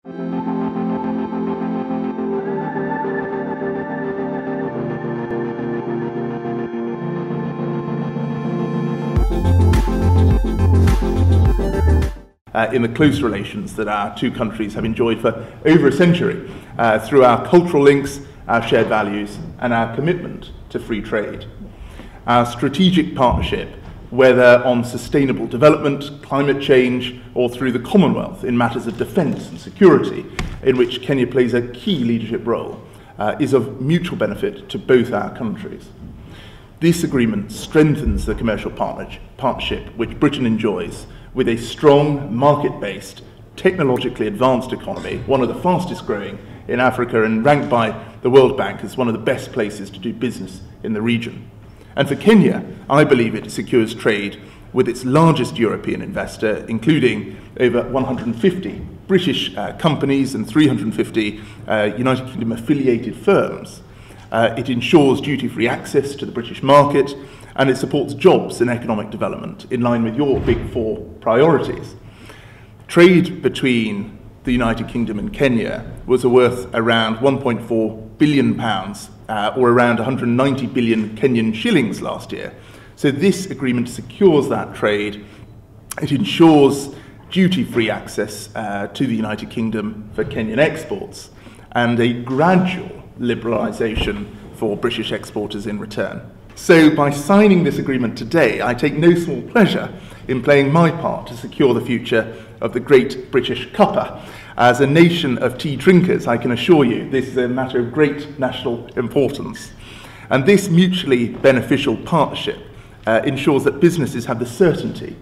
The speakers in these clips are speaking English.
In the close relations that our two countries have enjoyed for over a century through our cultural links, our shared values, and our commitment to free trade. Our strategic partnership, whether on sustainable development, climate change, or through the Commonwealth in matters of defence and security, in which Kenya plays a key leadership role, is of mutual benefit to both our countries. This agreement strengthens the commercial partnership which Britain enjoys with a strong, market-based, technologically advanced economy, one of the fastest growing in Africa and ranked by the World Bank as one of the best places to do business in the region. And for Kenya, I believe it secures trade with its largest European investor, including over 150 British companies and 350 United Kingdom affiliated firms. It ensures duty-free access to the British market, and it supports jobs and economic development in line with your Big Four priorities. Trade between the United Kingdom and Kenya was worth around £1.4 billion, or around 190 billion Kenyan shillings last year. So this agreement secures that trade. It ensures duty-free access to the United Kingdom for Kenyan exports, and a gradual liberalisation for British exporters in return. So by signing this agreement today, I take no small pleasure in playing my part to secure the future of the great British cuppa. As a nation of tea drinkers, I can assure you this is a matter of great national importance. And this mutually beneficial partnership ensures that businesses have the certainty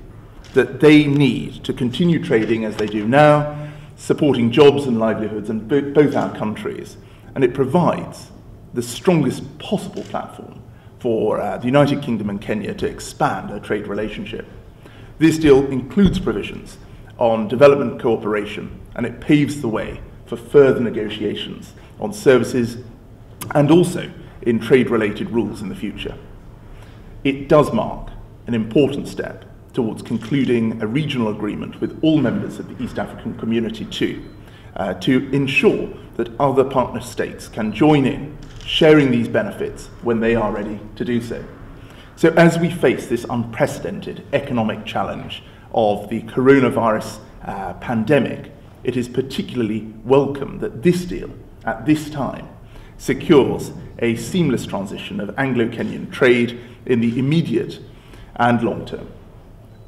that they need to continue trading as they do now, supporting jobs and livelihoods in both our countries. And it provides the strongest possible platform for the United Kingdom and Kenya to expand a trade relationship. This deal includes provisions on development cooperation, and it paves the way for further negotiations on services and also in trade-related rules in the future. It does mark an important step towards concluding a regional agreement with all members of the East African community too, to ensure that other partner states can join in sharing these benefits when they are ready to do so. So as we face this unprecedented economic challenge of the coronavirus pandemic, it is particularly welcome that this deal, at this time, secures a seamless transition of Anglo-Kenyan trade in the immediate and long term,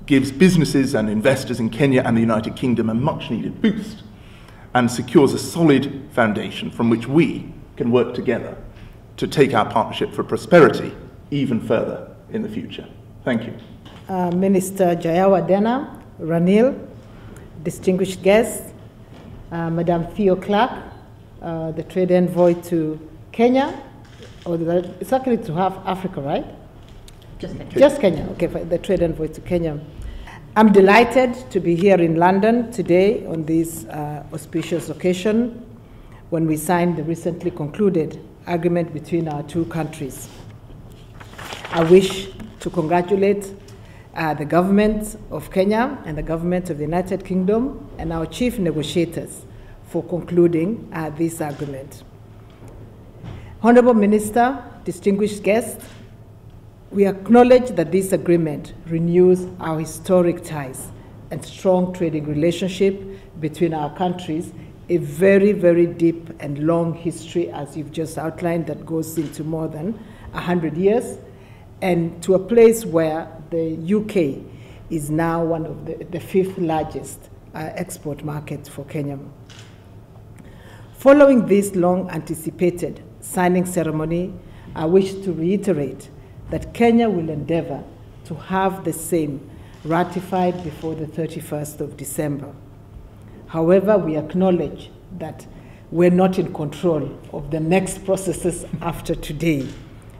gives businesses and investors in Kenya and the United Kingdom a much-needed boost, and secures a solid foundation from which we can work together to take our partnership for prosperity even further in the future. Thank you. Minister Jayawa Dena, Ranil, distinguished guests, Madam Theo Clark, the trade envoy to Kenya, or it's actually to have Africa, right? Just Kenya. Just Kenya, okay, for the trade envoy to Kenya. I'm delighted to be here in London today on this auspicious occasion when we signed the recently concluded agreement between our two countries. I wish to congratulate the government of Kenya and the government of the United Kingdom and our chief negotiators for concluding this agreement. Honorable Minister, distinguished guests, we acknowledge that this agreement renews our historic ties and strong trading relationship between our countries, a very, very deep and long history, as you've just outlined, that goes into more than 100 years, and to a place where the UK is now one of the fifth largest export market for Kenya. Following this long-anticipated signing ceremony, I wish to reiterate that Kenya will endeavor to have the same ratified before the 31st of December. However, we acknowledge that we're not in control of the next processes after today,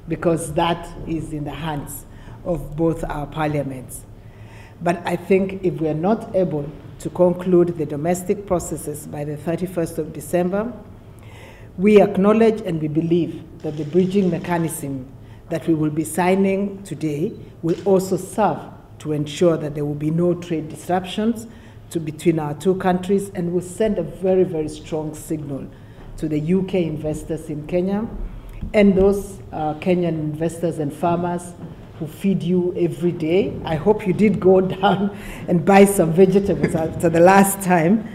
because that is in the hands of both our parliaments. But I think if we're not able to conclude the domestic processes by the 31st of December, we acknowledge and we believe that the bridging mechanism that we will be signing today will also serve to ensure that there will be no trade disruptions between our two countries, and will send a very, very strong signal to the UK investors in Kenya and those Kenyan investors and farmers who feed you every day. I hope you did go down and buy some vegetables after the last time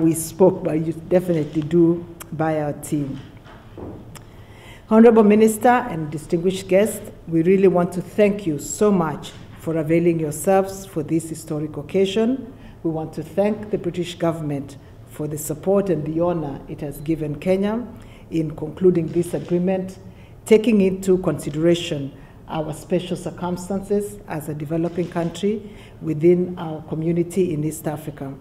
we spoke, but you definitely do buy our team. Honorable Minister and distinguished guests, we really want to thank you so much for availing yourselves for this historic occasion. We want to thank the British government for the support and the honor it has given Kenya in concluding this agreement, taking into consideration our special circumstances as a developing country within our community in East Africa.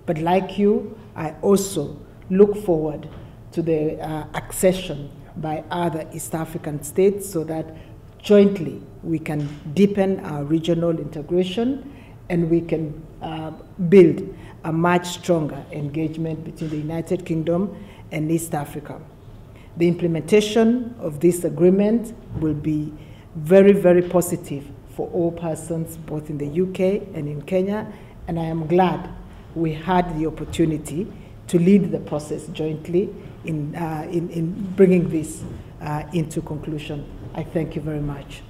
But like you, I also look forward to the accession by other East African states so that jointly we can deepen our regional integration and we can build a much stronger engagement between the United Kingdom and East Africa. The implementation of this agreement will be very, very positive for all persons, both in the UK and in Kenya, and I am glad we had the opportunity to lead the process jointly in bringing this into conclusion. I thank you very much.